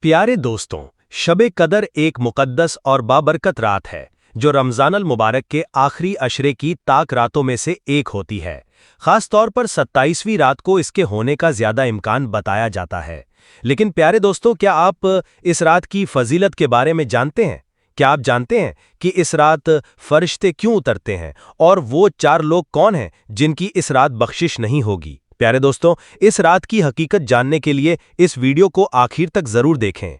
प्यारे दोस्तों, शब-ए कदर एक मुक़द्दस और बाबरकत रात है जो रमज़ान अल मुबारक के आखिरी अशरे की ताक रातों में से एक होती है। ख़ास तौर पर 27वीं रात को इसके होने का ज़्यादा इम्कान बताया जाता है। लेकिन प्यारे दोस्तों, क्या आप इस रात की फ़जीलत के बारे में जानते हैं? क्या आप जानते हैं कि इस रात फ़रिश्ते क्यों उतरते हैं और वो 4 लोग कौन हैं जिनकी इस रात बख्शिश नहीं होगी? प्यारे दोस्तों, इस रात की हकीकत जानने के लिए इस वीडियो को आखिर तक ज़रूर देखें।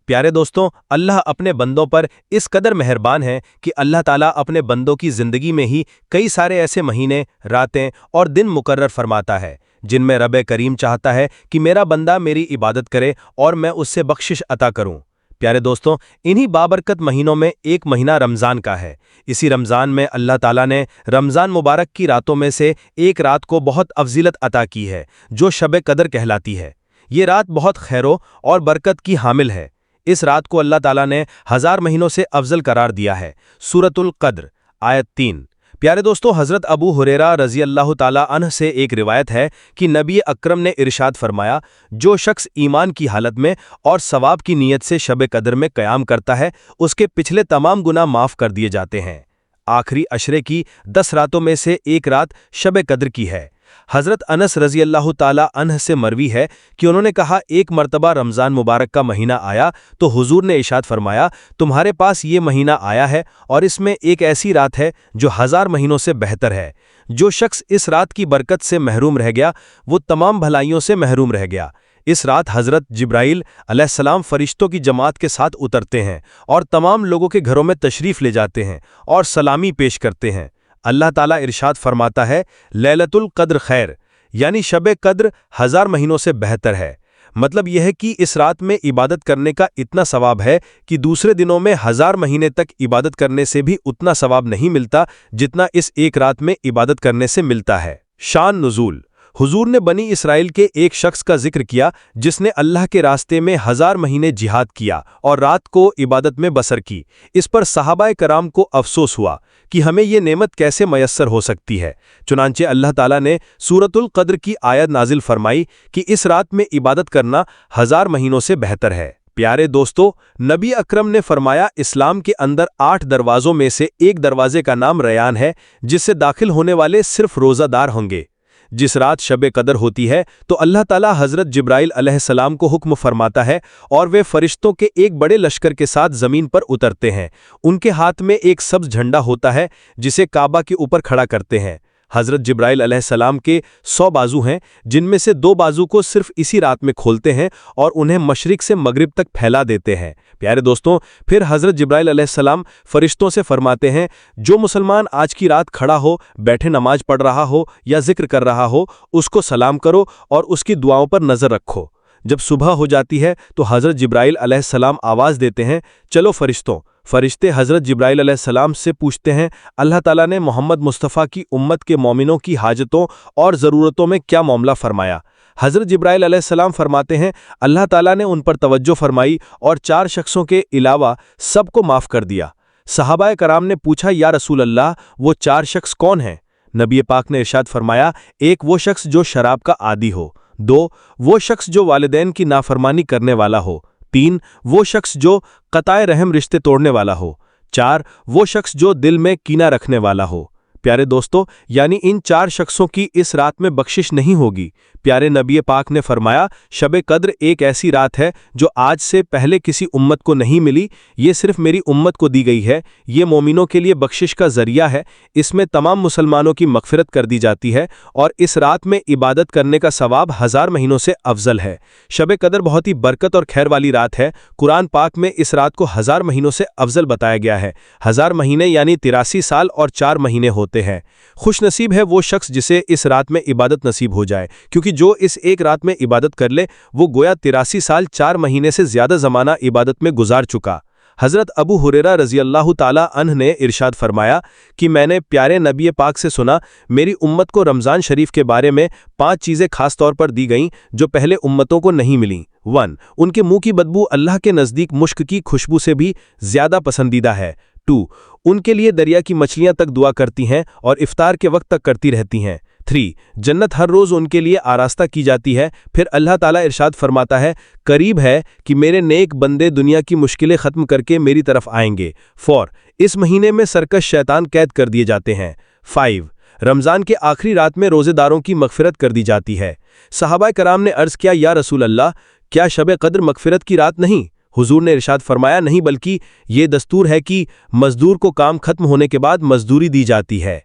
प्यारे दोस्तों, अल्लाह अपने बंदों पर इस कदर मेहरबान है कि अल्लाह ताला अपने बंदों की ज़िंदगी में ही कई सारे ऐसे महीने, रातें और दिन मुकर्रर फरमाता है जिनमें रब करीम चाहता है कि मेरा बंदा मेरी इबादत करे और मैं उससे बख्शिश अता करूं। प्यारे दोस्तों, इन्हीं बाबरकत महीनों में एक महीना रमज़ान का है। इसी रमज़ान में अल्लाह ताला ने रमज़ान मुबारक की रातों में से एक रात को बहुत अफजीलत अता की है जो शब कदर कहलाती है। ये रात बहुत खैरो और बरकत की हामिल है। इस रात को अल्लाह ताला ने 1000 महीनों से अफजल करार दिया है। सूरतुल क़द्र आयत 3। प्यारे दोस्तों, हज़रत अबू हुरैरा रज़ी अल्लाह ताला अन्ह से एक रिवायत है कि नबी अकरम ने इरशाद फरमाया, जो शख्स ईमान की हालत में और सवाब की नीयत से शब कदर में क़याम करता है उसके पिछले तमाम गुनाह माफ़ कर दिए जाते हैं। आखिरी अशरे की 10 रातों में से एक रात शब कदर की है। हज़रत अनस रज़ी अल्लाह ताला अन्ह से मरवी है कि उन्होंने कहा, एक मरतबा रमज़ान मुबारक का महीना आया तो हुजूर ने इरशाद फरमाया, तुम्हारे पास ये महीना आया है और इसमें एक ऐसी रात है जो 1000 महीनों से बेहतर है। जो शख्स इस रात की बरकत से महरूम रह गया वो तमाम भलाइयों से महरूम रह गया। इस रात हज़रत जिब्राइल अलैहिस्सलाम फ़रिश्तों की जमात के साथ उतरते हैं और तमाम लोगों के घरों में तशरीफ़ ले जाते हैं और सलामी पेश करते हैं। अल्लाह ताला इरशाद फरमाता है, लैलतुल क़द्र खैर, यानी शब कद्र 1000 महीनों से बेहतर है। मतलब यह है कि इस रात में इबादत करने का इतना सवाब है कि दूसरे दिनों में 1000 महीने तक इबादत करने से भी उतना सवाब नहीं मिलता जितना इस एक रात में इबादत करने से मिलता है। शान नुज़ूल, हुजूर ने बनी इसराइल के एक शख्स का जिक्र किया जिसने अल्लाह के रास्ते में 1000 महीने जिहाद किया और रात को इबादत में बसर की। इस पर सहाबाए कराम को अफसोस हुआ कि हमें ये नेमत कैसे मयस्सर हो सकती है। चुनांचे अल्लाह ताला ने सूरतुल क़द्र की आयत नाजिल फरमाई कि इस रात में इबादत करना 1000 महीनों से बेहतर है। प्यारे दोस्तों, नबी अकरम ने फरमाया, इस्लाम के अंदर 8 दरवाज़ों में से एक दरवाजे का नाम रयान है जिससे दाखिल होने वाले सिर्फ रोज़ादार होंगे। जिस रात शब कदर होती है तो अल्लाह ताला हज़रत जिब्राइल अलैहिस्सलाम को हुक्म फरमाता है और वे फरिश्तों के एक बड़े लश्कर के साथ ज़मीन पर उतरते हैं। उनके हाथ में एक सब्ज़ झंडा होता है जिसे काबा के ऊपर खड़ा करते हैं। हज़रत जिब्राइल अलैहिस्सलाम के 100 बाजू हैं जिनमें से 2 बाजू को सिर्फ इसी रात में खोलते हैं और उन्हें मशरिक से मगरिब तक फैला देते हैं। प्यारे दोस्तों, फिर हज़रत जिब्राइल अलैहिस्सलाम फ़रिश्तों से फरमाते हैं, जो मुसलमान आज की रात खड़ा हो, बैठे नमाज पढ़ रहा हो या जिक्र कर रहा हो, उसको सलाम करो और उसकी दुआओं पर नज़र रखो। जब सुबह हो जाती है तो हज़रत जिब्राइल अलैहिस्सलाम आवाज़ देते हैं, चलो फ़रिश्तों। फ़रिश्ते हज़रत जिब्राइल अलैहिस्सलाम से पूछते हैं, अल्लाह ताला ने मोहम्मद मुस्तफ़ा की उम्मत के मोमिनों की हाजतों और ज़रूरतों में क्या मामला फ़रमाया? हज़रत जिब्राइल अलैहिस्सलाम फरमाते हैं, अल्लाह ताला ने उन पर तवज्जो फरमाई और 4 शख्सों के अलावा सबको माफ़ कर दिया। सहाबाए कराम ने पूछा, या रसूल अल्लाह, वो 4 शख्स कौन हैं? नबी पाक ने इरशाद फरमाया, 1 वो शख्स जो शराब का आदी हो, 2 वो शख्स जो वालिदैन की नाफरमानी करने वाला हो, 3 वो शख्स जो क़ताए रहम रिश्ते तोड़ने वाला हो, 4 वो शख्स जो दिल में कीना रखने वाला हो। प्यारे दोस्तों, यानी इन 4 शख्सों की इस रात में बख्शिश नहीं होगी। प्यारे नबी पाक ने फरमाया, शब कद्र एक ऐसी रात है जो आज से पहले किसी उम्मत को नहीं मिली, ये सिर्फ मेरी उम्मत को दी गई है। ये मोमिनों के लिए बख्शिश का ज़रिया है। इसमें तमाम मुसलमानों की मग़फ़िरत कर दी जाती है और इस रात में इबादत करने का सवाब 1000 महीनों से अफजल है। शब कद्र बहुत ही बरकत और खैर वाली रात है। कुरान पाक में इस रात को 1000 महीनों से अफजल बताया गया है। 1000 महीने यानी 83 साल और 4 महीने होते हैं। खुश नसीब है वो शख्स जिसे इस रात में इबादत नसीब हो जाए, क्योंकि जो इस एक रात में इबादत कर ले वो गोया 83 साल 4 महीने से ज़्यादा ज़माना इबादत में गुजार चुका। हज़रत अबू हुरैरा रज़ी अल्लाह ताला अन्ह ने इरशाद फरमाया कि मैंने प्यारे नबी पाक से सुना, मेरी उम्मत को रमज़ान शरीफ के बारे में 5 चीज़ें खास तौर पर दी गईं जो पहले उम्मतों को नहीं मिलीं। 1 उनके मुंह की बदबू अल्लाह के नज़दीक मुश्क की खुशबू से भी ज़्यादा पसंदीदा है। 2 उनके लिए दरिया की मछलियां तक दुआ करती हैं और इफ्तार के वक्त तक करती रहती हैं। 3. जन्नत हर रोज़ उनके लिए आरास्ता की जाती है। फिर अल्लाह ताला इरशाद फरमाता है, करीब है कि मेरे नेक बंदे दुनिया की मुश्किलें ख़त्म करके मेरी तरफ आएंगे। 4. इस महीने में सरकश शैतान कैद कर दिए जाते हैं। 5. रमज़ान के आखिरी रात में रोज़ेदारों की मग़फ़िरत कर दी जाती है। सहाबाए कराम ने अर्ज़ किया, या रसूल अल्लाह, क्या शब क़द्र मग़फ़िरत की रात नहीं? हुजूर ने इरशाद फरमाया, नहीं, बल्कि ये दस्तूर है कि मज़दूर को काम खत्म होने के बाद मज़दूरी दी जाती है।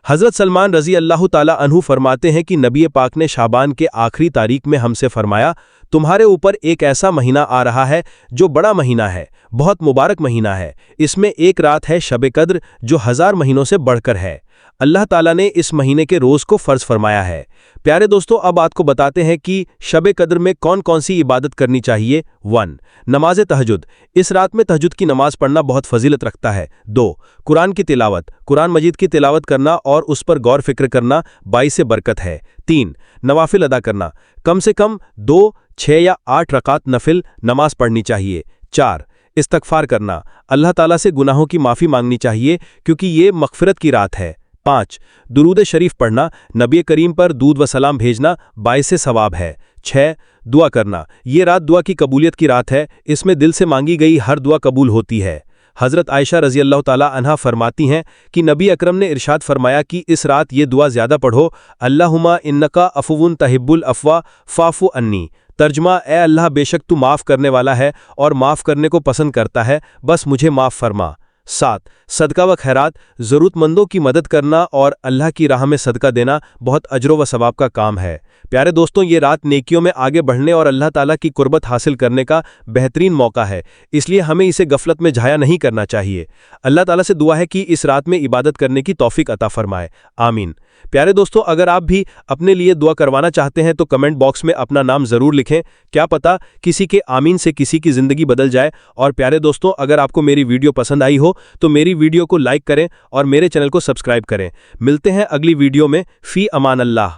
हज़रत सलमान रज़ी अल्लाह ताला अन्हु फरमाते हैं कि नबी पाक ने शाबान के आखिरी तारीख में हमसे फरमाया, तुम्हारे ऊपर एक ऐसा महीना आ रहा है जो बड़ा महीना है, बहुत मुबारक महीना है। इसमें एक रात है शब क़द्र जो 1000 महीनों से बढ़कर है। अल्लाह ताला ने इस महीने के रोज़ को फ़र्ज़ फरमाया है। प्यारे दोस्तों, अब आपको बताते हैं कि शब क़द्र में कौन कौन सी इबादत करनी चाहिए। 1. नमाज तहज्जुद। इस रात में तहज्जुद की नमाज पढ़ना बहुत फजीलत रखता है। 2. कुरान की तिलावत। कुरान मजीद की तिलावत करना और उस पर गौर फिक्र करना बाइसे बरकत है। 3. नवाफिल अदा करना। कम से कम 2, 6 या 8 रकात नफिल नमाज पढ़नी चाहिए। 4. इस्तग़फ़ार करना। अल्लाह ताला से गुनाहों की माफ़ी मांगनी चाहिए क्योंकि ये मग़फ़िरत की रात है। 5. दुरूद शरीफ पढ़ना। नबी करीम पर दूध व सलाम भेजना बाइसे सवाब है। 6. दुआ करना। ये रात दुआ की कबूलियत की रात है। इसमें दिल से मांगी गई हर दुआ कबूल होती है। हज़रत आयशा रज़ी अल्लाह ताला अन्हा फरमाती हैं कि नबी अकरम ने इरशाद फरमाया कि इस रात ये दुआ ज़्यादा पढ़ो, अल्लाहुम्मा इन्नका अफ़ुवुन तहिब्बुल अफ़वा फ़ाफ़ु अन्नी। तर्जुमा, ए अल्लाह, बेशक तू माफ़ करने वाला है और माफ़ करने को पसंद करता है, बस मुझे माफ़ फरमा। 7. सदका व खैरात। ज़रूरतमंदों की मदद करना और अल्लाह की राह में सदका देना बहुत अजर व सवाब का काम है। प्यारे दोस्तों, ये रात नेकियों में आगे बढ़ने और अल्लाह ताला की कुर्बत हासिल करने का बेहतरीन मौका है, इसलिए हमें इसे गफलत में ज़ाया नहीं करना चाहिए। अल्लाह ताला से दुआ है कि इस रात में इबादत करने की तौफीक अता फरमाए। आमीन। प्यारे दोस्तों, अगर आप भी अपने लिए दुआ करवाना चाहते हैं तो कमेंट बॉक्स में अपना नाम ज़रूर लिखें, क्या पता किसी के आमीन से किसी की ज़िंदगी बदल जाए। और प्यारे दोस्तों, अगर आपको मेरी वीडियो पसंद आई हो तो मेरी वीडियो को लाइक करें और मेरे चैनल को सब्सक्राइब करें। मिलते हैं अगली वीडियो में। फ़ी अमान अल्लाह।